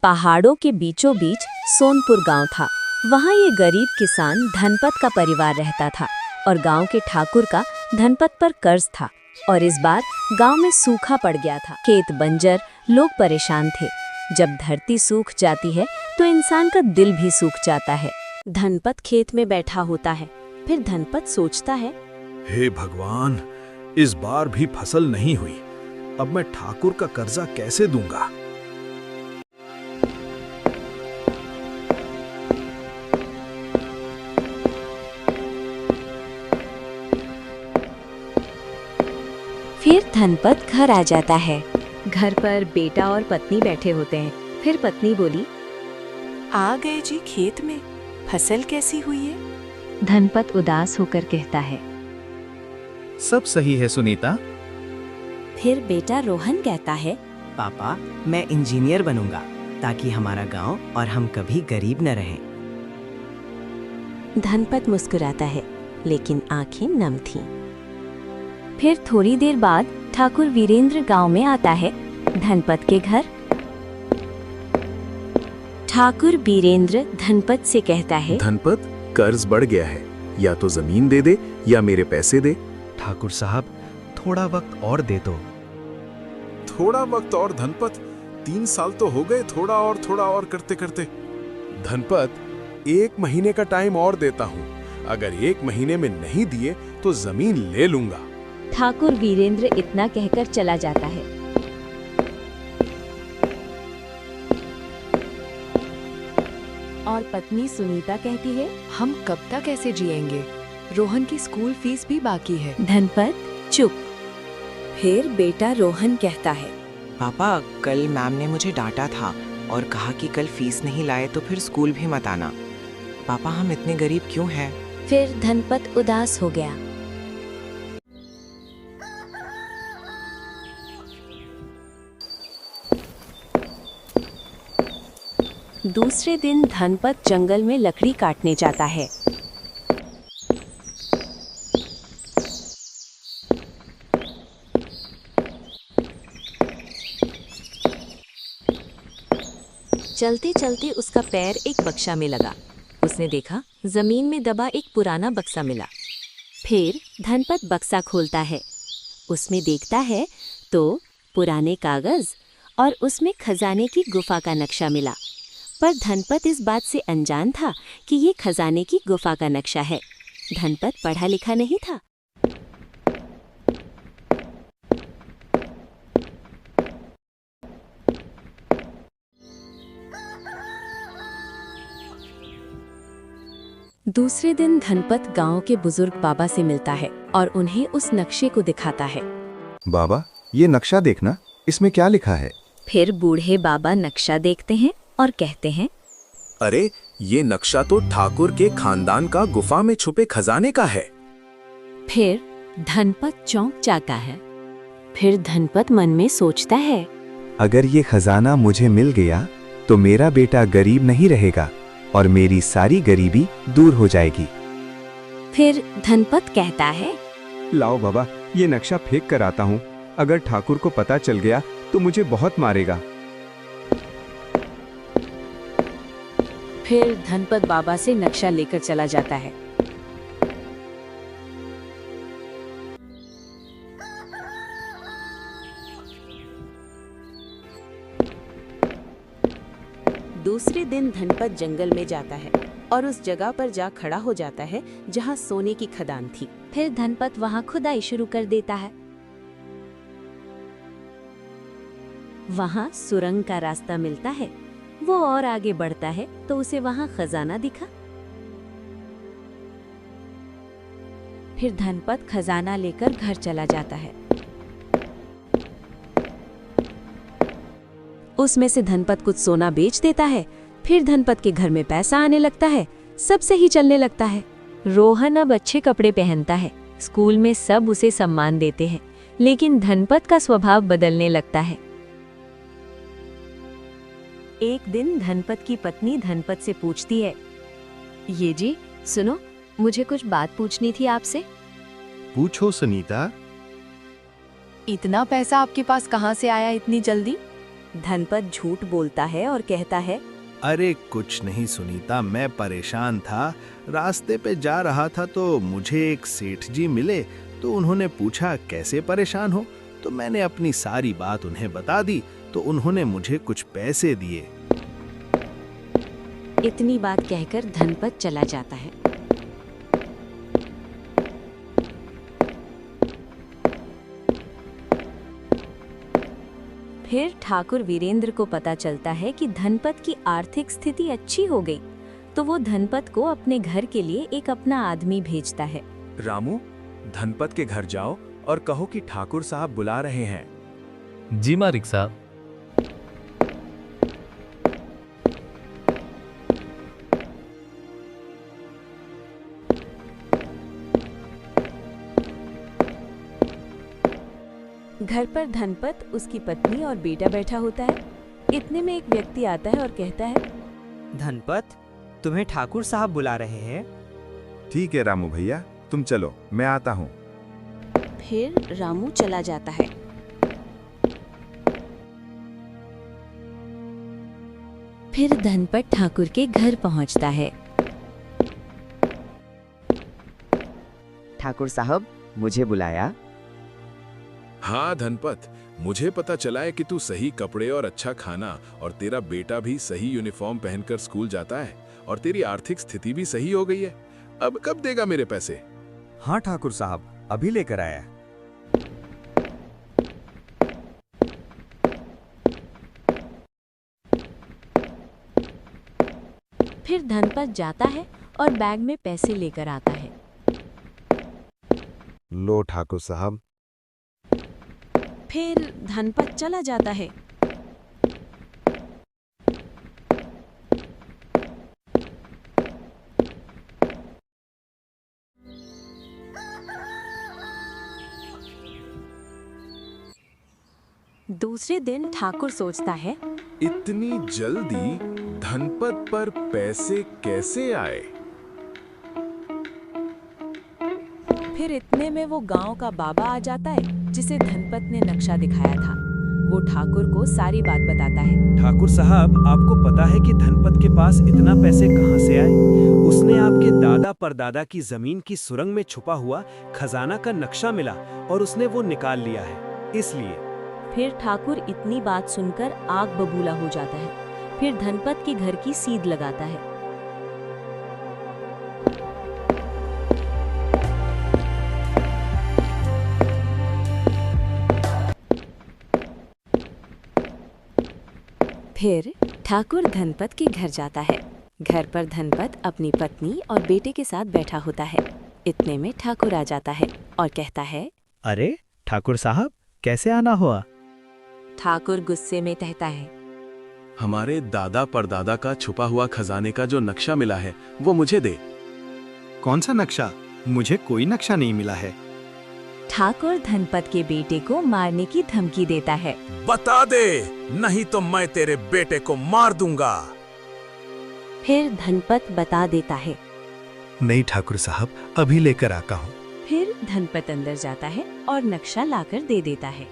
पहाड़ों के बीचों बीच सोनपुर गांव था। वहां ये गरीब किसान धनपत का परिवार रहता था और गांव के ठाकुर का धनपत पर कर्ज था। और इस बार गांव में सूखा पड़ गया था। खेत बंजर, लोग परेशान थे। जब धरती सूख जाती है तो इंसान का दिल भी सूख जाता है। धनपत खेत में बैठा होता है। फिर धनपत सोचता है, हे भगवान, इस बार भी फसल नहीं हुई। अब मैं ठाकुर का कर्जा कैसे दूंगा? फिर धनपत घर आ जाता है। घर पर बेटा और पत्नी बैठे होते हैं। फिर पत्नी बोली, आ गए जी खेत में, फसल कैसी हुई है? धनपत उदास होकर कहता है। सब सही है सुनीता। फिर बेटा रोहन कहता है, पापा, मैं इंजीनियर बनूंगा ताकि हमारा गांव और हम कभी गरीब न रहें। धनपत मुस्कुराता है, लेकिन आंखें नम थीं। फिर थोड़ी देर बाद ठाकुर वीरेंद्र गांव में आता है, धनपत के घर। ठाकुर वीरेंद्र धनपत से कहता है, धनपत, कर्ज बढ़ गया है, या तो जमीन दे दे या मेरे पैसे दे। ठाकुर साहब, थोड़ा वक्त और दे दो। थोड़ा वक्त और धनपत? 3 साल तो हो गए थोड़ा और करते करते। धनपत, 1 महीने का टाइम और देता हूँ। अगर 1 महीने में नहीं दिए तो जमीन ले लूंगा। ठाकुर वीरेंद्र इतना कहकर चला जाता है। और पत्नी सुनीता कहती है, हम कब तक ऐसे जिएंगे? रोहन की स्कूल फीस भी बाकी है। धनपत चुप। फिर बेटा रोहन कहता है, पापा, कल मैम ने मुझे डांटा था और कहा कि कल फीस नहीं लाए तो फिर स्कूल भी मत आना। पापा, हम इतने गरीब क्यों हैं? फिर धनपत उदास हो गया। दूसरे दिन धनपत जंगल में लकड़ी काटने जाता है। चलते चलते उसका पैर एक बक्सा में लगा। उसने देखा जमीन में दबा एक पुराना बक्सा मिला। फिर धनपत बक्सा खोलता है। उसमें देखता है तो पुराने कागज और उसमें खजाने की गुफा का नक्शा मिला। पर धनपत इस बात से अनजान था कि ये खजाने की गुफा का नक्शा है। धनपत पढ़ा लिखा नहीं था। दूसरे दिन धनपत गांव के बुजुर्ग बाबा से मिलता है और उन्हें उस नक्शे को दिखाता है। बाबा, ये नक्शा देखना, इसमें क्या लिखा है? फिर बूढ़े बाबा नक्शा देखते हैं और कहते हैं, अरे, ये नक्शा तो ठाकुर के खानदान का गुफा में छुपे खजाने का है। फिर धनपत चौंक जाता है। फिर धनपत मन में सोचता है, अगर ये खजाना मुझे मिल गया तो मेरा बेटा गरीब नहीं रहेगा और मेरी सारी गरीबी दूर हो जाएगी। फिर धनपत कहता है, लाओ बाबा, ये नक्शा फेंक कर आता हूँ। अगर ठाकुर को पता चल गया तो मुझे बहुत मारेगा। फिर धनपत बाबा से नक्शा लेकर चला जाता है। दूसरे दिन धनपत जंगल में जाता है और उस जगह पर जा खड़ा हो जाता है जहां सोने की खदान थी। फिर धनपत वहां खुदाई शुरू कर देता है। वहां सुरंग का रास्ता मिलता है। वो और आगे बढ़ता है तो उसे वहां खजाना दिखा। फिर धनपत खजाना लेकर घर चला जाता है। उसमें से धनपत कुछ सोना बेच देता है। फिर धनपत के घर में पैसा आने लगता है। सब सही चलने लगता है। रोहन अब अच्छे कपड़े पहनता है। स्कूल में सब उसे सम्मान देते हैं, लेकिन धनपत का स्वभाव बदलने लगता है। एक दिन धनपत की पत्नी धनपत से पूछती है, ये जी सुनो, मुझे कुछ बात पूछनी थी आपसे। पूछो सुनीता। इतना पैसा आपके पास कहाँ से आया इतनी जल्दी? धनपत झूठ बोलता है और कहता है, अरे कुछ नहीं सुनीता, मैं परेशान था। रास्ते पे जा रहा था तो मुझे एक सेठ जी मिले, तो उन्होंने पूछा कैसे परेशान हो, तो मैंने अपनी सारी बात उन्हें बता दी, तो उन्होंने मुझे कुछ पैसे दिए। इतनी बात कहकर धनपत चला जाता है। फिर ठाकुर वीरेंद्र को पता चलता है कि धनपत की आर्थिक स्थिति अच्छी हो गई, तो वो धनपत को अपने घर के लिए एक अपना आदमी भेजता है। रामू, धनपत के घर जाओ और कहो कि ठाकुर साहब बुला रहे हैं। जी मालिक साहब। घर पर धनपत, उसकी पत्नी और बेटा बैठा होता है। इतने में एक व्यक्ति आता है और कहता है, धनपत, तुम्हें ठाकुर साहब बुला रहे हैं। ठीक है रामू भैया, तुम चलो, मैं आता हूँ। फिर रामू चला जाता है। फिर धनपत ठाकुर के घर पहुंचता है। ठाकुर साहब, मुझे बुलाया? हाँ धनपत, मुझे पता चला है कि तू सही कपड़े और अच्छा खाना और तेरा बेटा भी सही यूनिफॉर्म पहनकर स्कूल जाता है और तेरी आर्थिक स्थिति भी सही हो गई है। अब कब देगा मेरे पैसे? हाँ ठाकुर साहब, अभी लेकर आया। फिर धनपत जाता है और बैग में पैसे लेकर आता है। लो ठाकुर साहब। फिर धनपत चला जाता है। दूसरे दिन ठाकुर सोचता है, इतनी जल्दी धनपत पर पैसे कैसे आए? फिर इतने में वो गांव का बाबा आ जाता है, जिसे धनपत ने नक्शा दिखाया था। वो ठाकुर को सारी बात बताता है। ठाकुर साहब, आपको पता है कि धनपत के पास इतना पैसे कहाँ से आए? उसने आपके दादा परदादा की जमीन की सुरंग में छुपा हुआ खजाना का नक्शा मिला और उसने वो निकाल लिया है, इसलिए। फिर ठाकुर इतनी बात सुनकर आग बबूला हो जाता है। फिर धनपत के घर की सीध लगाता है। फिर ठाकुर धनपत के घर जाता है। घर पर धनपत अपनी पत्नी और बेटे के साथ बैठा होता है। इतने में ठाकुर आ जाता है और कहता है, अरे ठाकुर साहब, कैसे आना हुआ? ठाकुर गुस्से में कहता है, हमारे दादा परदादा का छुपा हुआ खजाने का जो नक्शा मिला है वो मुझे दे। कौन सा नक्शा? मुझे कोई नक्शा नहीं मिला है। ठाकुर धनपत के बेटे को मारने की धमकी देता है। बता दे, नहीं तो मैं तेरे बेटे को मार दूंगा। फिर धनपत बता देता है। नहीं ठाकुर साहब, अभी लेकर आता हूँ। फिर धनपत अंदर जाता है और नक्शा लाकर दे देता है।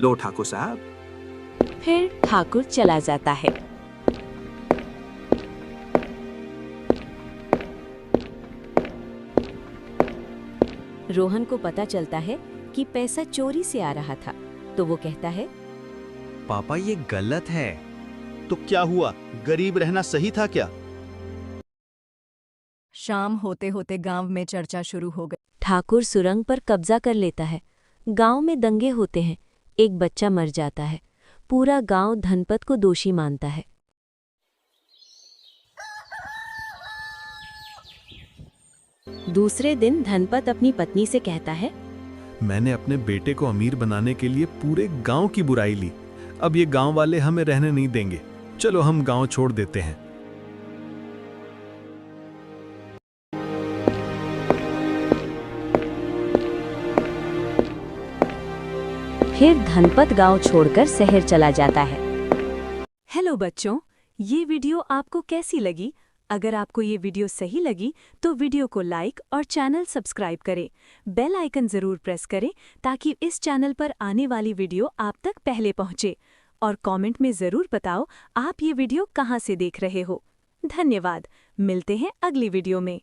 लो ठाकुर साहब। फिर ठाकुर चला जाता है। रोहन को पता चलता है कि पैसा चोरी से आ रहा था, तो वो कहता है, पापा ये गलत है। तो क्या हुआ? गरीब रहना सही था क्या? शाम होते होते गांव में चर्चा शुरू हो गई। ठाकुर सुरंग पर कब्जा कर लेता है। गांव में दंगे होते हैं। एक बच्चा मर जाता है। पूरा गांव धनपत को दोषी मानता है। दूसरे दिन धनपत अपनी पत्नी से कहता है, मैंने अपने बेटे को अमीर बनाने के लिए पूरे गांव की बुराई ली। अब ये गांव वाले हमें रहने नहीं देंगे। चलो हम गांव छोड़ देते हैं। फिर धनपत गांव छोड़कर शहर चला जाता है। हेलो बच्चों, ये वीडियो आपको कैसी लगी? अगर आपको ये वीडियो सही लगी तो वीडियो को लाइक और चैनल सब्सक्राइब करें। बेल आइकन ज़रूर प्रेस करें ताकि इस चैनल पर आने वाली वीडियो आप तक पहले पहुंचे। और कमेंट में ज़रूर बताओ आप ये वीडियो कहाँ से देख रहे हो। धन्यवाद। मिलते हैं अगली वीडियो में।